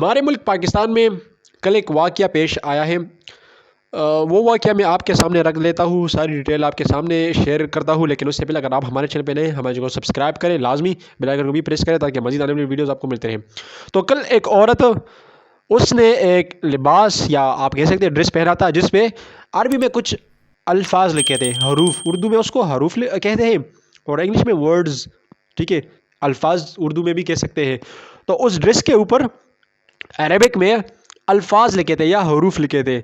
ہمارے ملک پاکستان میں کل ایک واقعہ پیش آیا ہے، وہ واقعہ میں آپ کے سامنے رکھ لیتا ہوں، ساری ڈیٹیل آپ کے سامنے شیئر کرتا ہوں، لیکن اس سے پہلے اگر آپ ہمارے چینل پہ نئے ہیں ہمارے چینل کو سبسکرائب کریں، لازمی بیل آئیکن کو بھی پریس کریں تاکہ مزید آنے والی ویڈیوز آپ کو ملتے رہیں۔ تو کل ایک عورت، اس نے ایک لباس یا آپ کہہ سکتے ہیں ڈریس پہنا تھا جس پہ عربی میں کچھ الفاظ لکھے تھے، حروف، اردو میں اس کو حروف کہتے ہیں اور انگلش میں ورڈز، ٹھیک ہے، الفاظ اردو میں بھی کہہ سکتے ہیں۔ تو اس ڈریس کے اوپر عربک میں الفاظ لکھے تھے یا حروف لکھے تھے۔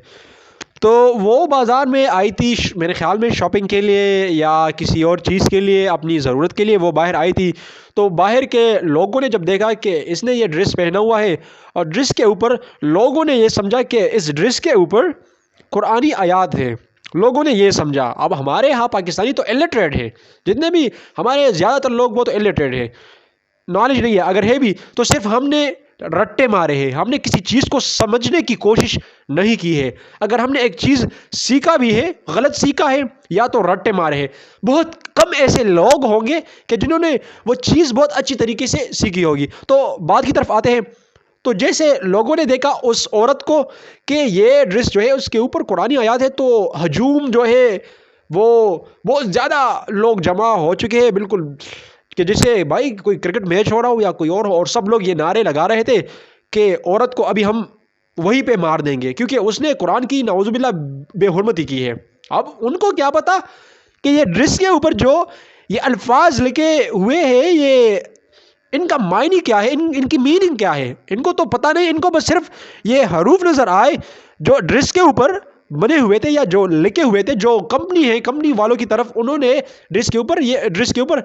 تو وہ بازار میں آئی تھی، میرے خیال میں شاپنگ کے لیے یا کسی اور چیز کے لیے، اپنی ضرورت کے لیے وہ باہر آئی تھی۔ تو باہر کے لوگوں نے جب دیکھا کہ اس نے یہ ڈریس پہنا ہوا ہے اور ڈریس کے اوپر لوگوں نے یہ سمجھا کہ اس ڈریس کے اوپر قرآنی آیات ہے، لوگوں نے یہ سمجھا۔ اب ہمارے ہاں پاکستانی تو الٹریٹ ہے، جتنے بھی ہمارے زیادہ تر لوگ وہ تو الٹریٹ ہے، نالج نہیں ہے، اگر ہے بھی تو صرف ہم نے رٹے مارے ہیں، ہم نے کسی چیز کو سمجھنے کی کوشش نہیں کی ہے۔ اگر ہم نے ایک چیز سیکھا بھی ہے، غلط سیکھا ہے یا تو رٹے مارے ہیں۔ بہت کم ایسے لوگ ہوں گے کہ جنہوں نے وہ چیز بہت اچھی طریقے سے سیکھی ہوگی۔ تو بات کی طرف آتے ہیں، تو جیسے لوگوں نے دیکھا اس عورت کو کہ یہ ڈریس جو ہے اس کے اوپر قرآنی آیات ہے، تو ہجوم جو ہے وہ بہت زیادہ لوگ جمع ہو چکے ہیں، بالکل کہ جیسے بھائی کوئی کرکٹ میچ ہو رہا ہو یا کوئی اور ہو، اور سب لوگ یہ نعرے لگا رہے تھے کہ عورت کو ابھی ہم وہیں پہ مار دیں گے کیونکہ اس نے قرآن کی نعوذ باللہ بے حرمتی کی ہے۔ اب ان کو کیا پتا کہ یہ ڈریس کے اوپر جو یہ الفاظ لکھے ہوئے ہیں یہ ان کا معنی کیا ہے، ان کی میننگ کیا ہے، ان کو تو پتہ نہیں، ان کو بس صرف یہ حروف نظر آئے جو ڈریس کے اوپر بنے ہوئے تھے یا جو لکھے ہوئے تھے، جو کمپنی ہے، کمپنی والوں کی طرف انہوں نے ڈریس کے اوپر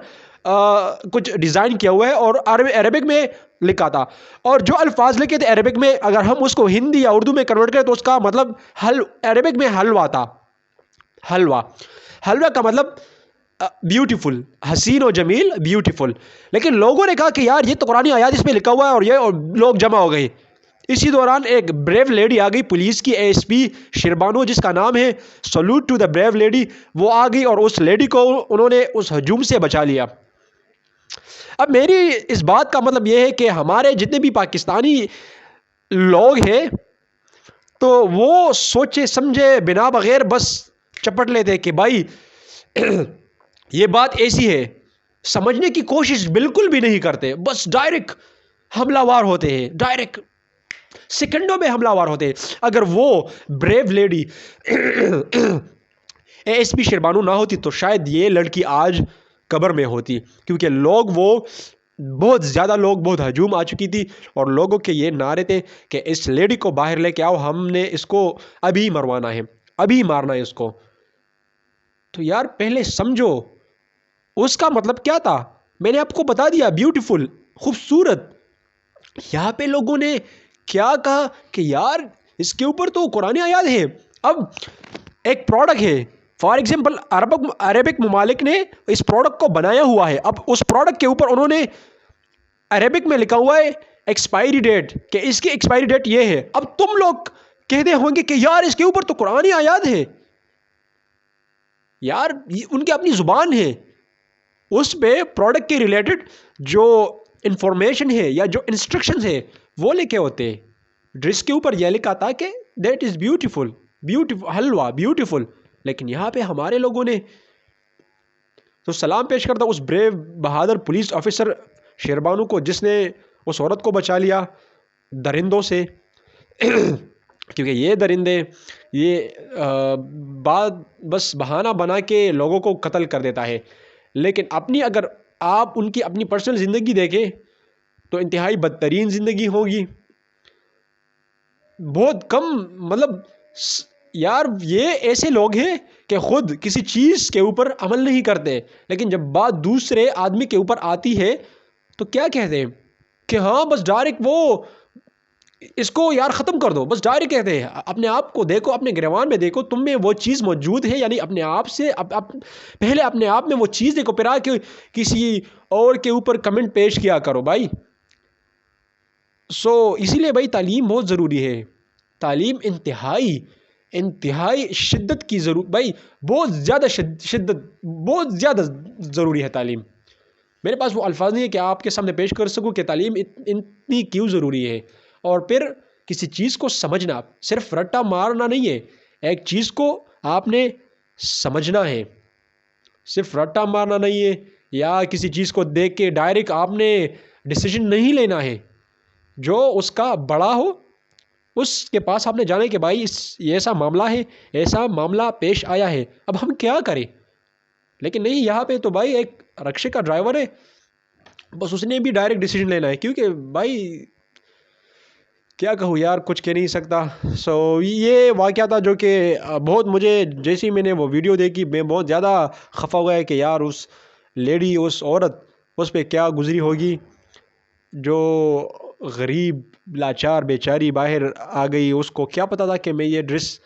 کچھ ڈیزائن کیا ہوا ہے اور عربک میں لکھا تھا، اور جو الفاظ لکھے تھے عربک میں اگر ہم اس کو ہندی یا اردو میں کنورٹ کریں تو اس کا مطلب عربک میں حلوہ تھا۔ حلوہ کا مطلب بیوٹیفل، حسین و جمیل، بیوٹیفل۔ لیکن لوگوں نے کہا کہ یار یہ تو قرآنی آیات اس میں لکھا ہوا ہے، اور یہ لوگ جمع ہو گئے۔ اسی دوران ایک بریو لیڈی آ گئی، پولیس کی ASP شیربانو جس کا نام ہے، salute to the brave lady, وہ آ گئی اور اس لیڈی کو انہوں نے اس ہجوم سے بچا لیا۔ اب میری اس بات کا مطلب یہ ہے کہ ہمارے جتنے بھی پاکستانی لوگ ہیں تو وہ سوچے سمجھے بنا بغیر بس چپٹ لیتے کہ بھائی یہ بات ایسی ہے، سمجھنے کی کوشش بالکل بھی نہیں کرتے، بس ڈائریکٹ حملہ وار ہوتے ہیں، ڈائریکٹ سیکنڈوں میں حملہ وار ہوتے ہیں۔ اگر وہ بریو لیڈی ASP شیربانو نہ ہوتی تو شاید یہ لڑکی آج قبر میں ہوتی، کیونکہ وہ بہت زیادہ لوگ، بہت ہجوم آ چکی تھی اور لوگوں کے یہ نعرے تھے کہ اس لیڈی کو باہر لے کے آؤ، ہم نے اس کو ابھی مروانا ہے، ابھی مارنا ہے اس کو۔ تو یار پہلے سمجھو اس کا مطلب کیا تھا، میں نے آپ کو بتا دیا، بیوٹیفل، خوبصورت۔ یہاں پہ لوگوں نے کیا کہا کہ یار اس کے اوپر تو قرآن آیات ہے۔ اب ایک پروڈکٹ ہے، فار ایگزامپل عربک ممالک نے اس پروڈکٹ کو بنایا ہوا ہے، اب اس پروڈکٹ کے اوپر انہوں نے عربک میں لکھا ہوا ہے ایکسپائری ڈیٹ، کہ اس کی ایکسپائری ڈیٹ یہ ہے۔ اب تم لوگ کہتے ہوں گے کہ یار اس کے اوپر تو قرآن آیات ہے، یار ان کی اپنی زبان ہے، اس پہ پروڈکٹ کے ریلیٹڈ جو انفارمیشن ہے یا جو انسٹرکشنز ہے وہ لکھے ہوتے ہیں۔ ڈریس کے اوپر یہ لکھا تھا کہ that is beautiful, halwa, beautiful, لیکن یہاں پہ ہمارے لوگوں نے تو سلام پیش کرتا اس بریو بہادر پولیس آفیسر شیربانو کو جس نے اس عورت کو بچا لیا درندوں سے، کیونکہ یہ درندے یہ بات بس بہانہ بنا کے لوگوں کو قتل کر دیتا ہے، لیکن اگر آپ ان کی اپنی پرسنل زندگی دیکھیں تو انتہائی بدترین زندگی ہوگی، بہت کم، مطلب یار یہ ایسے لوگ ہیں کہ خود کسی چیز کے اوپر عمل نہیں کرتے، لیکن جب بات دوسرے آدمی کے اوپر آتی ہے تو کیا کہتے ہیں کہ ہاں بس ڈائریکٹ وہ اس کو یار ختم کر دو، بس ڈائریکٹ کہتے ہیں۔ اپنے آپ کو دیکھو، اپنے گریوان میں دیکھو، تم میں وہ چیز موجود ہے، یعنی اپنے آپ سے پہلے اپنے آپ میں وہ چیز دیکھو، پھر کہ کسی اور کے اوپر کمنٹ پیش کیا کرو بھائی۔ اسی لیے بھائی تعلیم بہت ضروری ہے، تعلیم انتہائی شدت کی ضرورت، بھائی بہت زیادہ شدت، بہت زیادہ ضروری ہے تعلیم۔ میرے پاس وہ الفاظ نہیں ہے کہ آپ کے سامنے پیش کر سکوں کہ تعلیم اتنی کیوں ضروری ہے۔ اور پھر کسی چیز کو سمجھنا، صرف رٹا مارنا نہیں ہے، ایک چیز کو آپ نے سمجھنا ہے، صرف رٹا مارنا نہیں ہے، یا کسی چیز کو دیکھ کے ڈائریکٹ آپ نے ڈیسیجن نہیں لینا ہے۔ جو اس کا بڑا ہو اس کے پاس آپ نے جانے کہ بھائی یہ ایسا معاملہ ہے، ایسا معاملہ پیش آیا ہے، اب ہم کیا کریں۔ لیکن نہیں، یہاں پہ تو بھائی ایک رکشے کا ڈرائیور ہے، بس اس نے بھی ڈائریکٹ ڈیسیجن لینا ہے، کیونکہ بھائی کیا کہوں یار، کچھ کہہ نہیں سکتا۔ سو یہ واقعہ تھا جو کہ بہت مجھے، جیسے ہی میں نے وہ ویڈیو دیکھی میں بہت زیادہ خفا ہوا ہے کہ یار اس لیڈی، اس عورت، اس پہ کیا گزری ہوگی، جو غریب لاچار بیچاری باہر آ گئی، اس کو کیا پتہ تھا کہ میں یہ ڈریس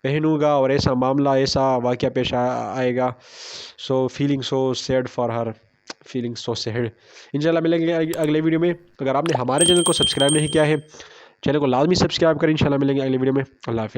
پہنوں گا اور ایسا معاملہ، ایسا واقعہ پیش آئے گا۔ So feeling so sad for her, feeling so sad. انشاءاللہ ملیں گے اگلے ویڈیو میں۔ اگر آپ نے ہمارے چینل کو سبسکرائب نہیں کیا ہے، چینل کو لازمی سبسکرائب کریں۔ انشاءاللہ ملیں گے اگلے ویڈیو میں۔ اللہ حافظ۔